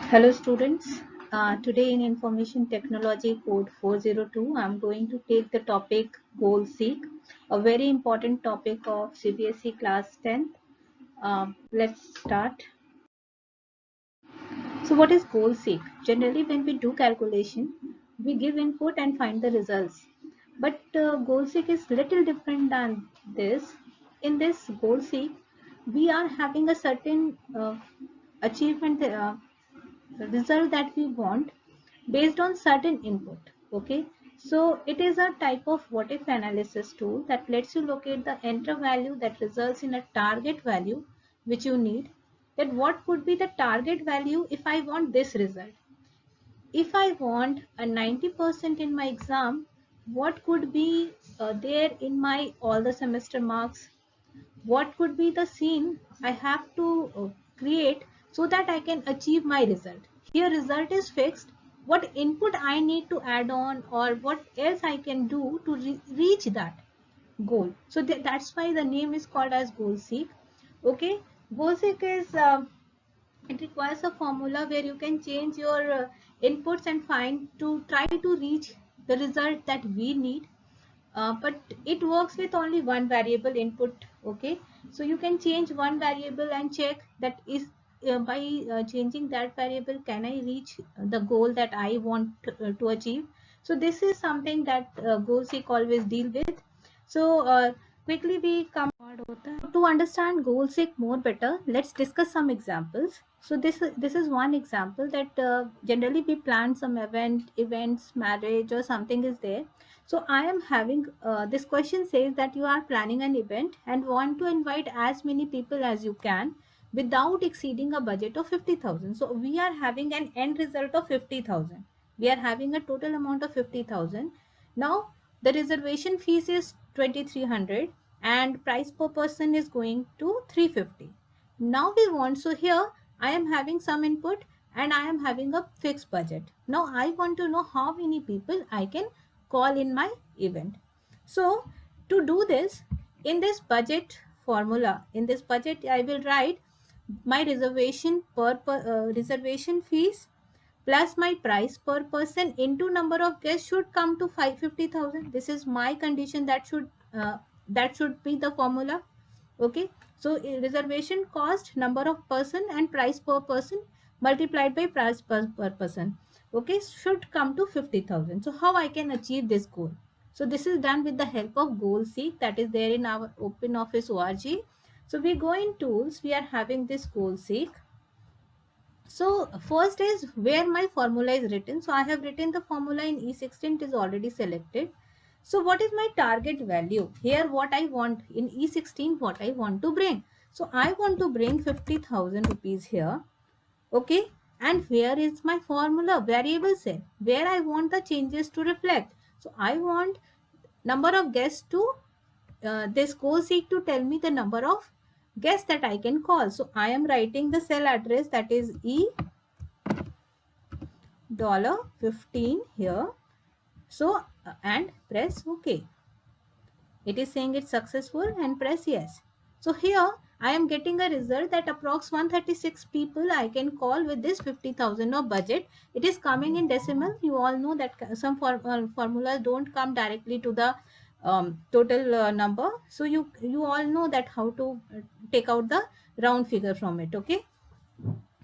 Hello students. Today in Information Technology code 402, I'm going to take the topic Goal Seek, a very important topic of CBSE class 10th. Let's start. So what is Goal Seek? Generally when we do calculation, we give input and find the results. But Goal Seek is little different than this. In this Goal Seek, we are having a certain achievement the result that we want based on certain input. Okay, so it is a type of what if analysis tool that lets you locate the enter value that results in a target value which you need. That what could be the target value if I want this result. If I want a 90% in my exam, what could be there in my all the semester marks? What could be the scene I have to create so that I can achieve my result. Here result is fixed. What input I need to add on or what else I can do to reach that goal. So that's why the name is called as goal seek. Okay, goal seek is it requires a formula where you can change your inputs and find to try to reach the result that we need, but it works with only one variable input. Okay, so you can change one variable and check that is by changing that variable can I reach the goal that I want to achieve. So this is something that goal seek always deal with. So quickly we come to understand goal seek more better. Let's discuss some examples. So this is one example that generally we plan some events, marriage or something is there. So I am having this question says that you are planning an event and want to invite as many people as you can without exceeding a budget of 50,000. So we are having an end result of 50,000. We are having a total amount of 50,000. Now the reservation fees is 2300 and price per person is going to 350. Now we want, so here I am having some input and I am having a fixed budget. Now I want to know how many people I can call in my event. So to do this, in this budget formula, in this budget I will write my reservation fees plus my price per person into number of guests should come to 550,000. This is my condition that should be the formula. Okay, so reservation cost, number of person and price per person multiplied by price per person, okay, should come to 50,000. So how I can achieve this goal? So this is done with the help of goal seek that is there in our open office org. So we go in tools, we are having this goal seek. So first is where my formula is written. So I have written the formula in E16, it is already selected. So what is my target value? Here what I want in E16, what I want to bring. So I want to bring 50,000 rupees here. Okay. And where is my formula? Variable cell, where I want the changes to reflect. So I want number of guests to this goal seek to tell me the number of guests that I can call. So I am writing the cell address that is E $15 here. So and press OK. It is saying it's successful and press yes. So here I am getting a result that approx 136 people I can call with this 50,000 of budget. It is coming in decimal. You all know that some formulas don't come directly to the total number. So you all know that how to take out the round figure from it. Okay.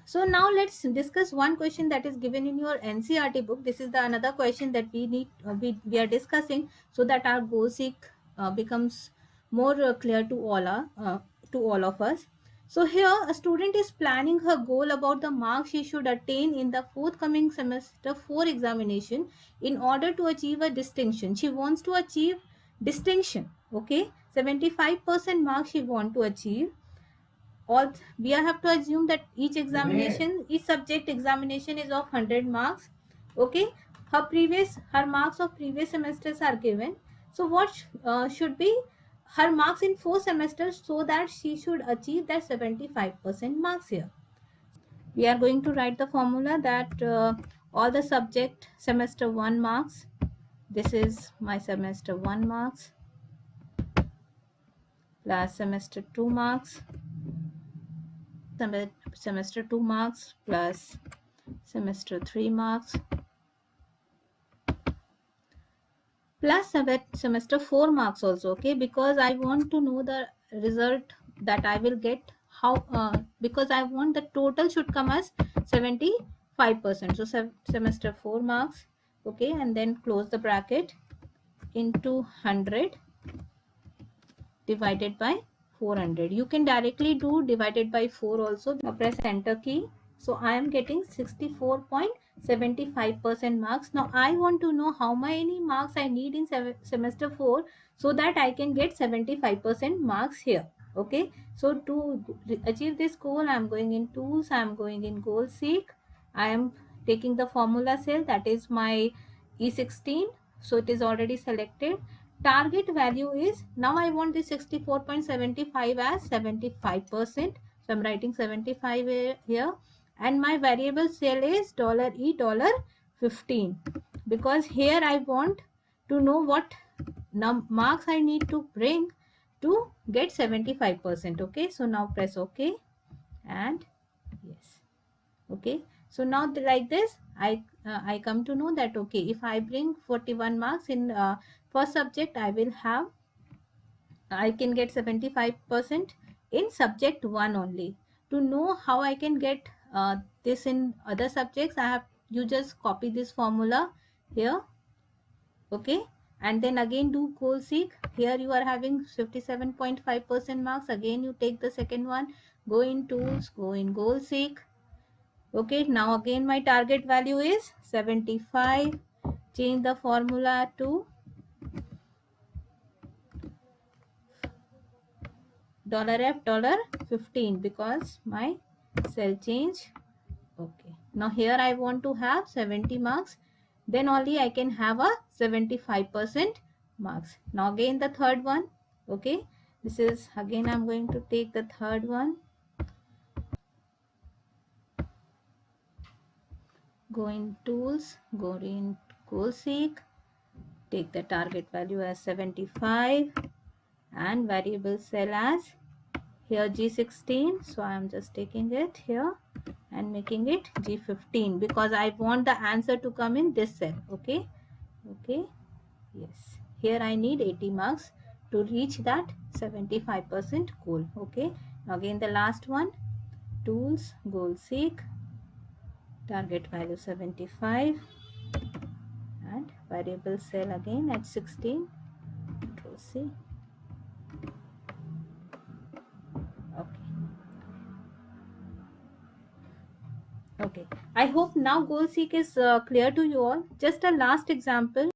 So now let's discuss one question that is given in your NCRT book. This is the another question that we are discussing so that our goal seek becomes more clear to all of us. So here a student is planning her goal about the marks she should attain in the forthcoming semester 4 examination in order to achieve a distinction. She wants to achieve distinction. Okay, 75% marks she want to achieve. All we have to assume that each subject examination is of 100 marks. Okay, her marks of previous semesters are given. So what should be her marks in 4 semesters so that she should achieve that 75% marks here. We are going to write the formula that all the subject semester 1 marks, this is my semester 1 marks plus semester 2 marks, semester 2 marks plus semester 3 marks plus semester 4 marks also, okay, because I want to know the result that I will get, how because I want the total should come as 75%. So semester 4 marks, okay, and then close the bracket into 100 divided by 400. You can directly do divided by 4 also. Now press enter key. So I am getting 64.75% marks. Now I want to know how many marks I need in semester 4 so that I can get 75% marks here. Okay. So to achieve this goal, I am going in tools, I am going in goal seek. I am taking the formula cell, that is my E16. So it is already selected. Target value is, now I want this 64.75 as 75%. So I'm writing 75 here, and my variable cell is $E$15, because here I want to know what marks I need to bring to get 75%. Okay, so now press OK and yes. Okay, so now like this I come to know that okay, if I bring 41 marks in first subject, I can get 75% in subject 1 only. To know how I can get this in other subjects, I have, you just copy this formula here, okay, and then again do goal seek. Here you are having 57.5% marks. Again you take the second one, go in tools, go in goal seek. Okay, now again my target value is 75. Change the formula to $F$15 because my cell change. Okay, now here I want to have 70 marks, then only I can have a 75% marks. Now again the third one. Okay, this is again I'm going to take the third one, go in tools, go in goal seek, take the target value as 75 and variable cell as here G16. So I am just taking it here and making it G15 because I want the answer to come in this cell. Okay, okay, yes, here I need 80 marks to reach that 75% goal. Okay, now again the last one, tools, goal seek, target value 75 and variable cell again at 16, control C. Okay. Okay, I hope now goal seek is clear to you all. Just a last example.